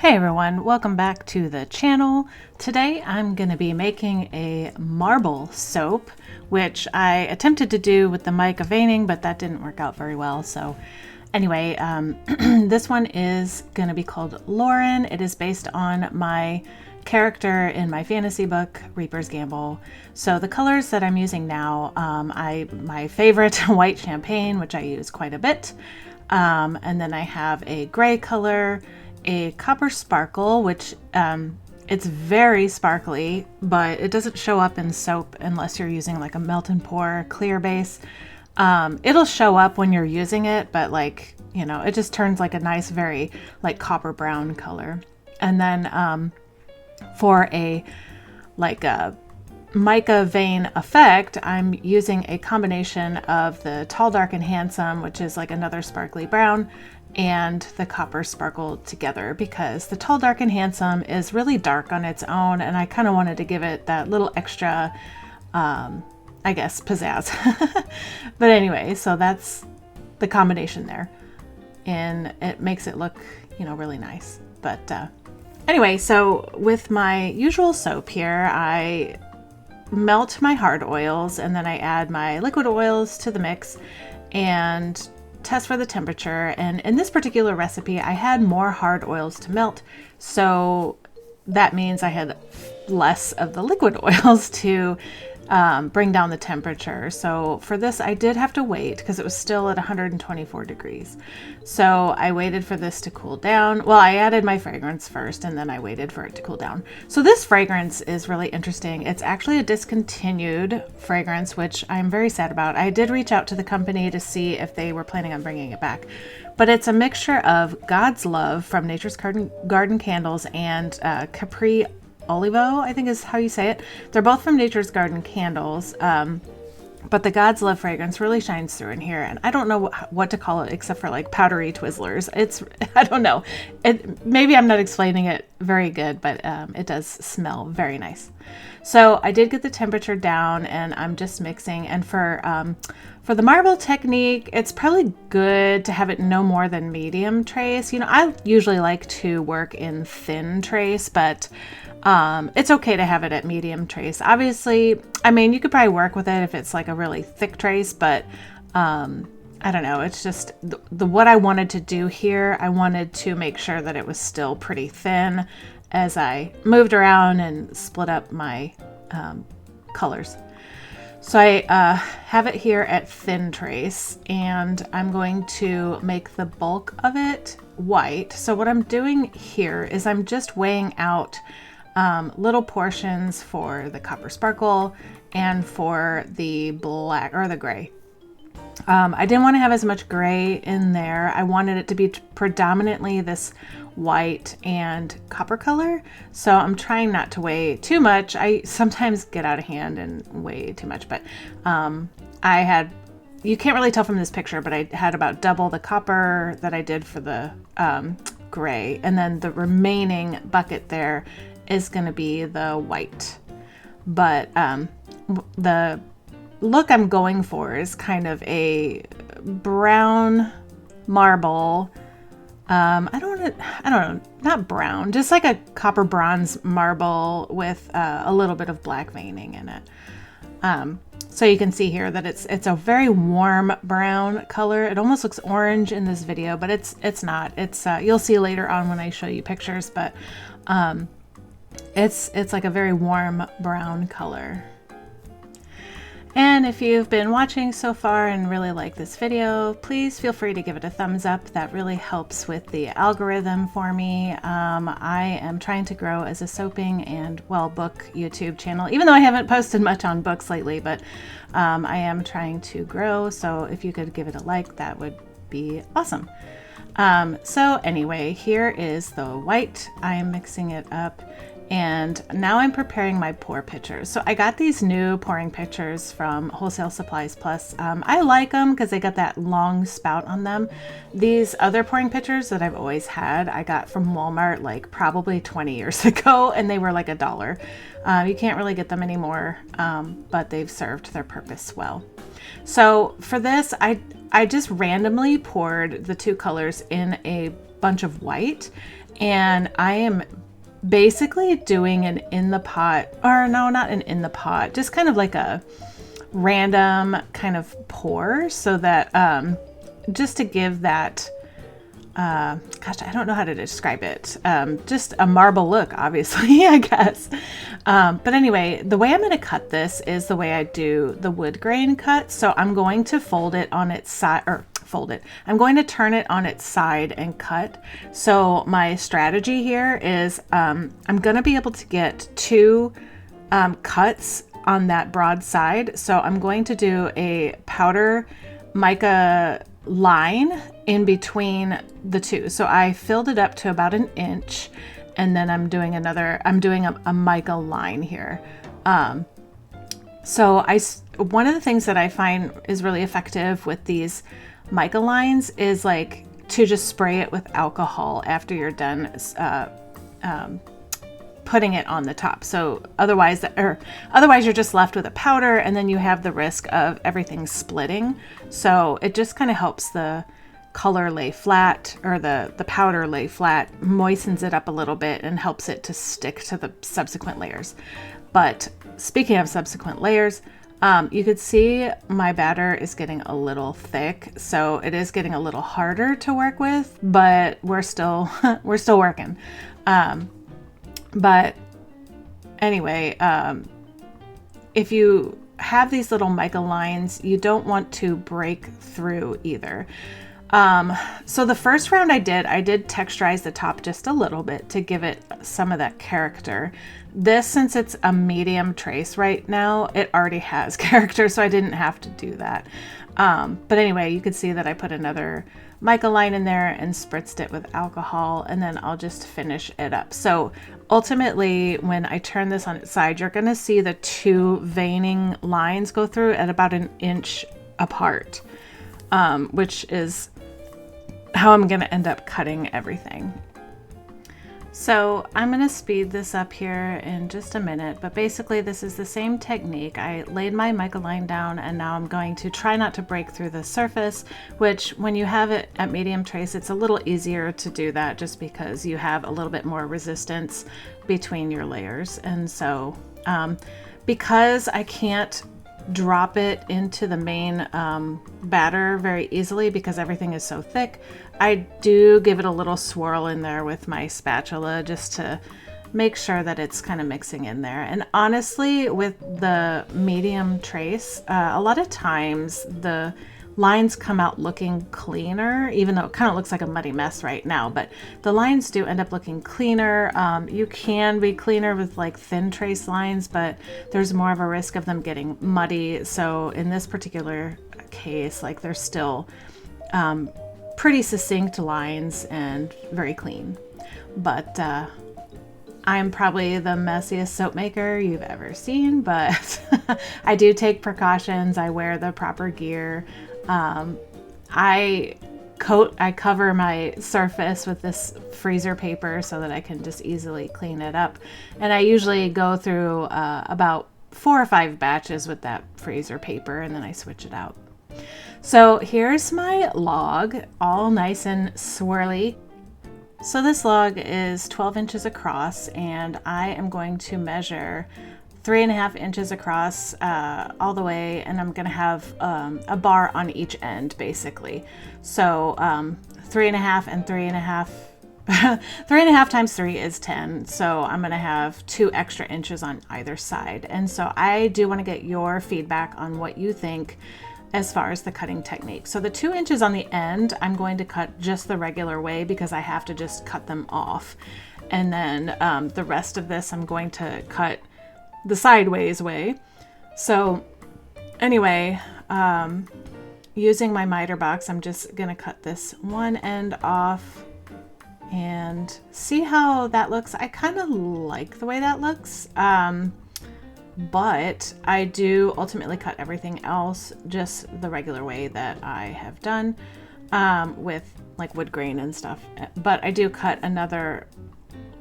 Hey everyone, welcome back to the channel. Today I'm going to be making a marble soap, which I attempted to do with the mica veining, but that didn't work out very well. So anyway, this one is going to be called Lauren. It is based on my character in my fantasy book, Reaper's Gamble. So the colors that I'm using now, my favorite white champagne, which I use quite a bit. And then I have a gray color, a copper sparkle, which it's very sparkly, but it doesn't show up in soap unless you're using like a melt and pour clear base. It'll show up when you're using it, but it just turns like a nice, very like copper brown color. And then for a mica vein effect, I'm using a combination of the Tall, Dark, and Handsome, which is like another sparkly brown, and the copper sparkle together, because the Tall, Dark, and Handsome is really dark on its own, and I kind of wanted to give it that little extra, I guess, pizzazz. But anyway, so that's the combination there, and it makes it look, really nice. But anyway, so with my usual soap here, I melt my hard oils and then I add my liquid oils to the mix and test for the temperature. And in this particular recipe, I had more hard oils to melt, so that means I had less of the liquid oils to bring down the temperature. So for this, I did have to wait because it was still at 124 degrees. So I waited for this to cool down. Well, I added my fragrance first and then I waited for it to cool down. So this fragrance is really interesting. It's actually a discontinued fragrance, which I'm very sad about. I did reach out to the company to see if they were planning on bringing it back. But it's a mixture of God's Love from Nature's Garden Candles and Capri Olivo, I think is how you say it. They're both from Nature's Garden Candles, but the God's Love fragrance really shines through in here, and I don't know what to call it except for like powdery Twizzlers. I don't know. Maybe I'm not explaining it very good, but it does smell very nice. So I did get the temperature down, and I'm just mixing. And for the marble technique, it's probably good to have it no more than medium trace. I usually like to work in thin trace, but it's okay to have it at medium trace. Obviously, I mean, you could probably work with it if it's like a really thick trace, but I don't know. It's just what I wanted to do here. I wanted to make sure that it was still pretty thin as I moved around and split up my colors. So I have it here at thin trace, and I'm going to make the bulk of it white. So what I'm doing here is I'm just weighing out little portions for the copper sparkle and for the black or the gray. I didn't want to have as much gray in there. I wanted it to be predominantly this white and copper color. So I'm trying not to weigh too much. I sometimes get out of hand and weigh too much, but you can't really tell from this picture, but I had about double the copper that I did for the gray. And then the remaining bucket there is going to be the white. But the look I'm going for is kind of a brown marble. I don't know, not brown, just like a copper bronze marble with a little bit of black veining in it. So you can see here that it's a very warm brown color. It almost looks orange in this video, but it's not. It's you'll see later on when I show you pictures, but it's like a very warm brown color. And if you've been watching so far and really like this video, please feel free to give it a thumbs up. That really helps with the algorithm for me. I am trying to grow as a soaping and, book YouTube channel, even though I haven't posted much on books lately, but I am trying to grow. So if you could give it a like, that would be awesome. So anyway, here is the white. I'm mixing it up. And now I'm preparing my pour pitchers. So I got these new pouring pitchers from Wholesale Supplies Plus. I like them because they got that long spout on them. These other pouring pitchers that I've always had, I got from Walmart like probably 20 years ago, and they were like $1. You can't really get them anymore, but they've served their purpose well. So for this, I just randomly poured the two colors in a bunch of white. And I am basically doing an in the pot, or no, not an in the pot, just kind of like a random kind of pour, so that just to give that gosh, I don't know how to describe it. Just a marble look, obviously, I guess. But anyway, the way I'm going to cut this is the way I do the wood grain cut. So I'm going to fold it on its side, or fold it. I'm going to turn it on its side and cut. So my strategy here is I'm going to be able to get two cuts on that broad side. So I'm going to do a powder mica line in between the two. So I filled it up to about 1 inch, and then I'm doing a mica line here. So one of the things that I find is really effective with these mica lines is like to just spray it with alcohol after you're done putting it on the top. So otherwise you're just left with a powder, and then you have the risk of everything splitting. So it just kind of helps the color lay flat, or the powder lay flat, moistens it up a little bit and helps it to stick to the subsequent layers. But speaking of subsequent layers, you could see my batter is getting a little thick, so it is getting a little harder to work with, but we're still working. But anyway, if you have these little mica lines, you don't want to break through either. So the first round I did texturize the top just a little bit to give it some of that character. This, since it's a medium trace right now, it already has character, so I didn't have to do that. But anyway, you could see that I put another mica line in there and spritzed it with alcohol, and then I'll just finish it up. So ultimately, when I turn this on its side, you're going to see the two veining lines go through at about 1 inch apart, which is how I'm going to end up cutting everything. So I'm going to speed this up here in just a minute, but basically this is the same technique. I laid my mica line down, and now I'm going to try not to break through the surface, which when you have it at medium trace, it's a little easier to do that just because you have a little bit more resistance between your layers. And so because I can't drop it into the main batter very easily because everything is so thick, I do give it a little swirl in there with my spatula just to make sure that it's kind of mixing in there. And honestly, with the medium trace, a lot of times the lines come out looking cleaner, even though it kind of looks like a muddy mess right now, but the lines do end up looking cleaner. You can be cleaner with like thin trace lines, but there's more of a risk of them getting muddy. So in this particular case, like they're still pretty succinct lines and very clean. But I'm probably the messiest soap maker you've ever seen, but I do take precautions. I wear the proper gear. I cover my surface with this freezer paper so that I can just easily clean it up. And I usually go through about 4 or 5 batches with that freezer paper, and then I switch it out. So here's my log, all nice and swirly. So this log is 12 inches across, and I am going to measure 3.5 inches across all the way, and I'm going to have a bar on each end, basically. So 3.5 and 3.5. 3.5 times 3 is 10. So I'm going to have 2 extra inches on either side. And so I do want to get your feedback on what you think as far as the cutting technique. So the 2 inches on the end, I'm going to cut just the regular way because I have to just cut them off. And then the rest of this, I'm going to cut the sideways way. So anyway, using my miter box, I'm just going to cut this one end off and see how that looks. I kind of like the way that looks. But I do ultimately cut everything else just the regular way that I have done with like wood grain and stuff. But I do cut another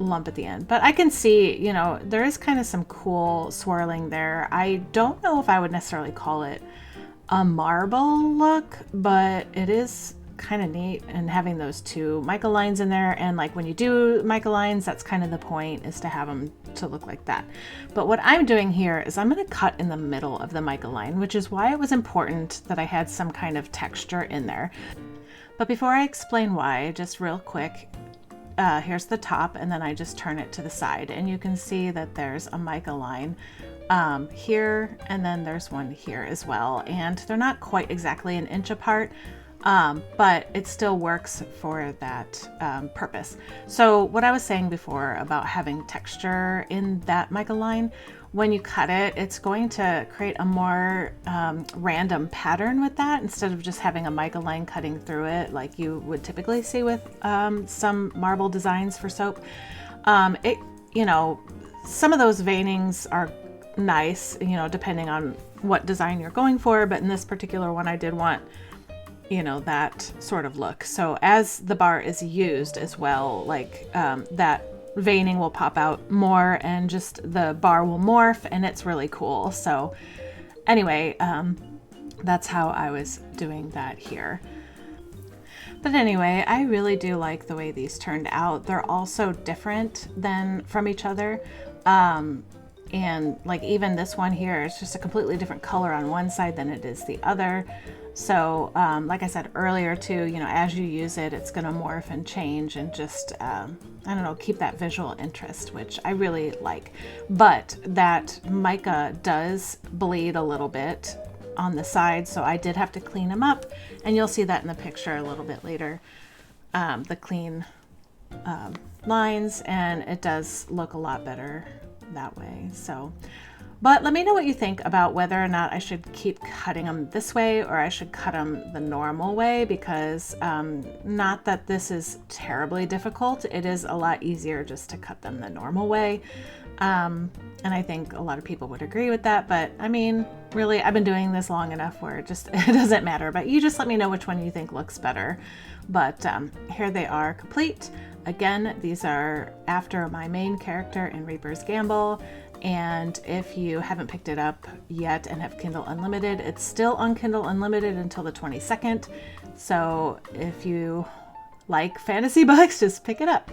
lump at the end. But I can see, you know, there is kind of some cool swirling there. I don't know if I would necessarily call it a marble look, but it is kind of neat, and having those two mica lines in there. And like when you do mica lines, that's kind of the point, is to have them to look like that. But what I'm doing here is I'm going to cut in the middle of the mica line, which is why it was important that I had some kind of texture in there. But before I explain why, just real quick, here's the top, and then I just turn it to the side, and you can see that there's a mica line here, and then there's one here as well, and they're not quite exactly an inch apart, but it still works for that purpose. So what I was saying before about having texture in that mica line, when you cut it, it's going to create a more random pattern with that, instead of just having a mica line cutting through it like you would typically see with some marble designs for soap. You know, some of those veinings are nice, you know, depending on what design you're going for, but in this particular one I did want, you know, that sort of look. So as the bar is used as well, like that veining will pop out more, and just the bar will morph, and it's really cool. So anyway, that's how I was doing that here. But anyway, I really do like the way these turned out. They're all so different from each other. And like even this one here is just a completely different color on one side than it is the other. So like I said earlier too, you know, as you use it, it's going to morph and change, and just, I don't know, keep that visual interest, which I really like. But that mica does bleed a little bit on the side, so I did have to clean them up, and you'll see that in the picture a little bit later, the clean lines, and it does look a lot better that way. So, but let me know what you think about whether or not I should keep cutting them this way, or I should cut them the normal way, because not that this is terribly difficult, it is a lot easier just to cut them the normal way. And I think a lot of people would agree with that, but I mean, really, I've been doing this long enough where it doesn't matter, but you just let me know which one you think looks better. But here they are complete. Again, these are after my main character in Reaper's Gamble, and if you haven't picked it up yet and have Kindle Unlimited, it's still on Kindle Unlimited until the 22nd. So if you like fantasy books, just pick it up.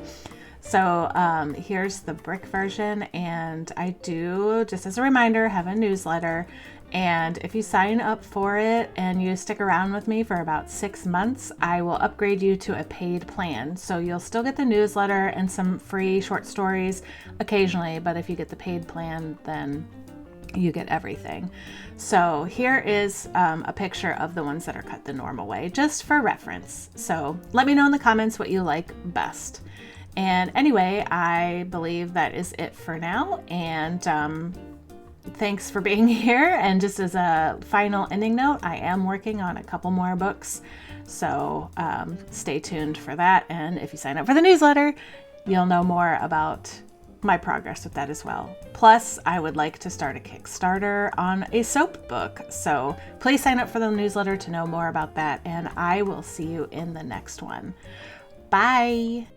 So here's the brick version, and I do, just as a reminder, have a newsletter. And if you sign up for it and you stick around with me for about 6 months, I will upgrade you to a paid plan. So you'll still get the newsletter and some free short stories occasionally, but if you get the paid plan, then you get everything. So here is a picture of the ones that are cut the normal way, just for reference. So let me know in the comments what you like best. And anyway, I believe that is it for now. And thanks for being here. And just as a final ending note, I am working on a couple more books. So stay tuned for that. And if you sign up for the newsletter, you'll know more about my progress with that as well. Plus, I would like to start a Kickstarter on a soap book. So please sign up for the newsletter to know more about that. And I will see you in the next one. Bye.